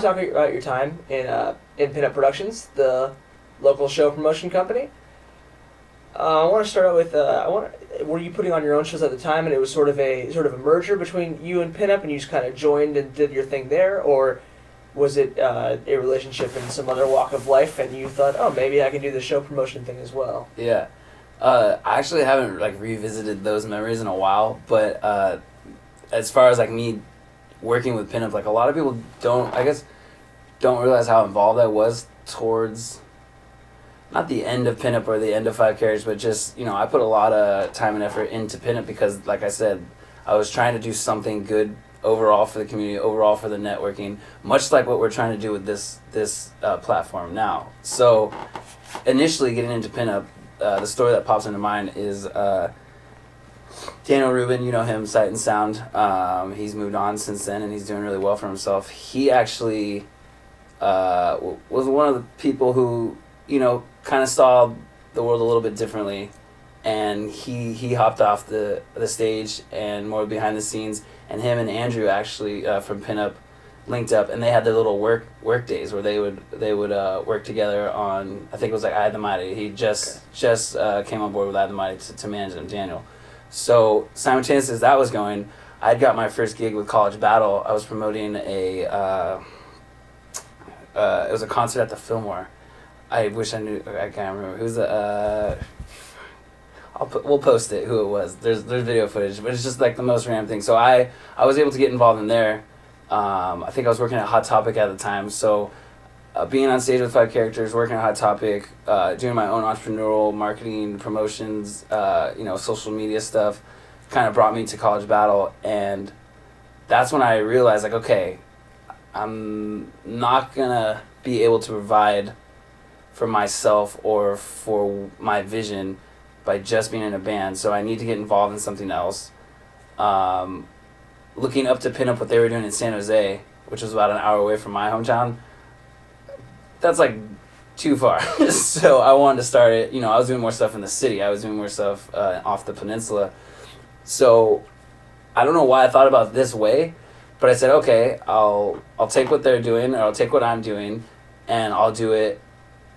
want to talk about your time in Pinup Productions, the local show promotion company. I want to start out with were you putting on your own shows at the time, and it was sort of a merger between you and Pinup, and you just kind of joined and did your thing there, or was it a relationship in some other walk of life, and you thought, oh, maybe I can do the show promotion thing as well? Yeah, I actually haven't like revisited those memories in a while, but as far as like me working with Pinup, like a lot of people don't realize how involved I was towards not the end of Pinup or the end of Five Carriage, but just, I put a lot of time and effort into Pinup because, like I said, I was trying to do something good overall for the community, overall for the networking, much like what we're trying to do with this platform now. So initially getting into Pinup, the story that pops into mind is Daniel Rubin, you know him, Sight and Sound. He's moved on since then, and he's doing really well for himself. He actually was one of the people who, kind of saw the world a little bit differently, and he hopped off the stage and more behind the scenes, and him and Andrew actually from Pinup linked up, and they had their little work days where they would work together on, I think it was like I Had the Mighty. He just came on board with I Had the Mighty to manage him, Daniel. So simultaneously as that was going, I'd got my first gig with College Battle. I was promoting it was a concert at the Fillmore. I wish I knew. I can't remember who's the. We'll post it who it was. There's video footage, but it's just like the most random thing. So I was able to get involved in there. I think I was working at Hot Topic at the time. So being on stage with 5 characters, working at Hot Topic, doing my own entrepreneurial marketing, promotions, social media stuff, kind of brought me to College Battle, and that's when I realized, like, okay, I'm not gonna be able to provide for myself or for my vision by just being in a band, so I need to get involved in something else. Looking up to Pinup what they were doing in San Jose, which was about an hour away from my hometown, that's like too far. So I wanted to start it. I was doing more stuff in the city. I was doing more stuff off the peninsula. So I don't know why I thought about this way, but I said, okay, I'll take what they're doing, or I'll take what I'm doing, and I'll do it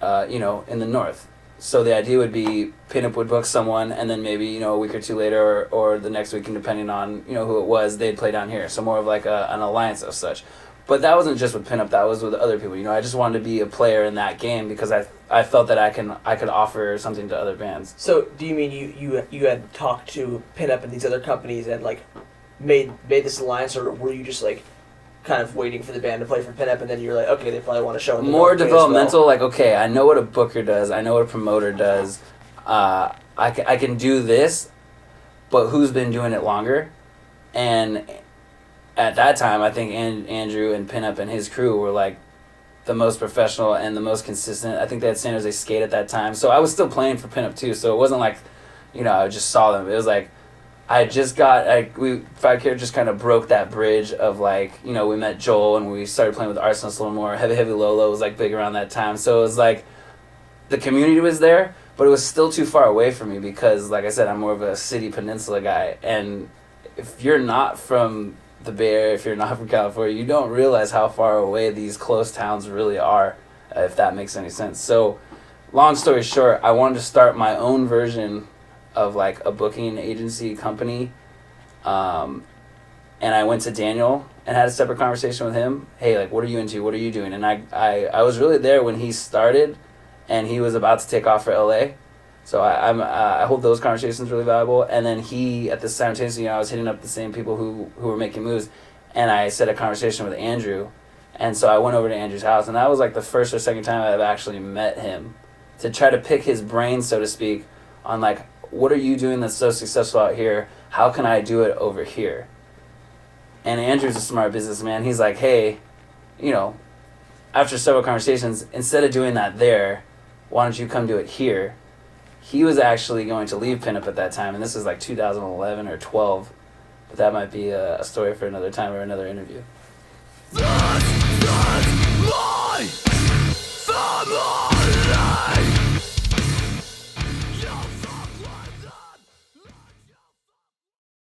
in the north. So the idea would be Pinup would book someone, and then maybe, a week or two later or the next week, and depending on, who it was, they'd play down here. So more of like an alliance of such. But that wasn't just with Pinup, that was with other people. I just wanted to be a player in that game because I felt that I could offer something to other bands. So do you mean you had talked to Pinup and these other companies and like made this alliance, or were you just like kind of waiting for the band to play for Pinup, and then you're like, okay, they probably want to show them more developmental, like, okay, I know what a booker does, I know what a promoter does, I can do this, but who's been doing it longer? And at that time, I think Andrew and Pinup and his crew were like the most professional and the most consistent. I think they had San Jose Skate at that time, so I was still playing for Pinup too, so it wasn't like, I just saw them. It was like, I just got, Five Carriage just kind of broke that bridge of like, we met Joel and we started playing with Arsenal a little more. Heavy Lolo was like big around that time. So it was like, the community was there, but it was still too far away from me because, like I said, I'm more of a city peninsula guy. And if you're not from the Bay Area, if you're not from California, you don't realize how far away these close towns really are, if that makes any sense. So long story short, I wanted to start my own version of like a booking agency company, and I went to Daniel and had a separate conversation with him. Hey, like, what are you into? What are you doing? And I was really there when he started, and he was about to take off for LA. So I hold those conversations really valuable. And then he, at the simultaneously, I was hitting up the same people who were making moves, and I set a conversation with Andrew, and so I went over to Andrew's house, and that was like the first or second time I've actually met him to try to pick his brain, so to speak, on like, what are you doing that's so successful out here? How can I do it over here? And Andrew's a smart businessman. He's like, hey, after several conversations, instead of doing that there, why don't you come do it here? He was actually going to leave Pinup at that time, and this is like 2011 or 12, but that might be a story for another time or another interview. This is my family.